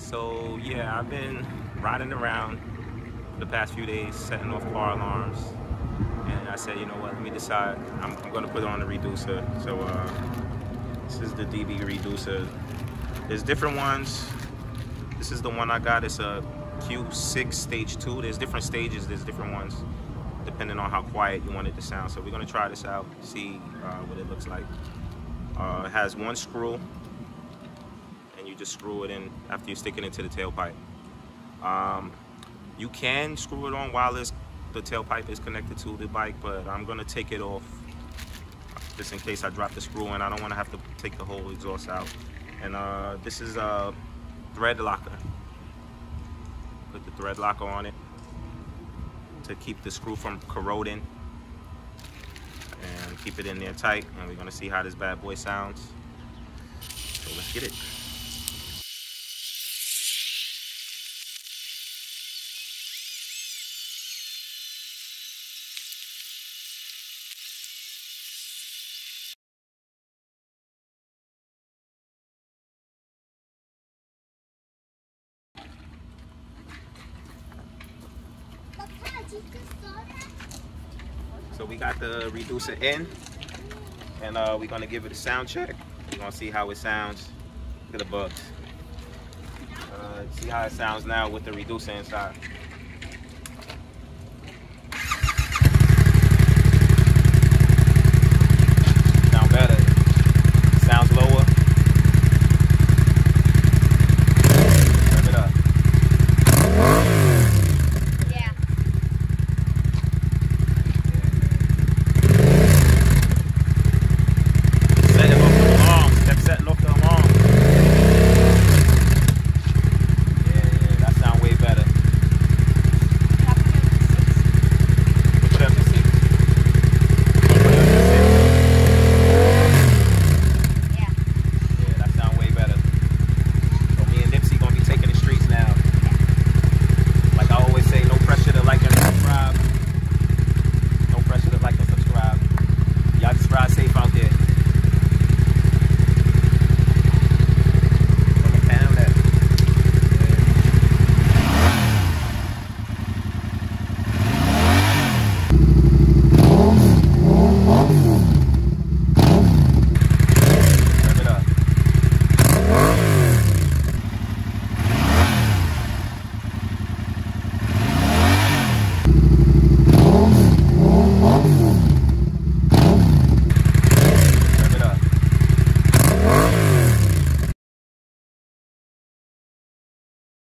So yeah, I've been riding around for the past few days, setting off car alarms, and I said, you know what, let me decide. I'm going to put it on the reducer. So this is the DB reducer. There's different ones. This is the one I got. It's a Q6 stage 2. There's different stages. There's different ones depending on how quiet you want it to sound. So we're going to try this out, see what it looks like. It has one screw, and you just screw it in after you stick it into the tailpipe. You can screw it on while the tailpipe is connected to the bike, but I'm going to take it off just in case I drop the screw in. I don't want to have to take the whole exhaust out. And this is a thread locker. Put the thread locker on it to keep the screw from corroding, and keep it in there tight. And we're gonna see how this bad boy sounds. So let's get it. So we got the reducer in, and we're gonna give it a sound check. We're gonna see how it sounds. Look at the bugs. See how it sounds now with the reducer inside.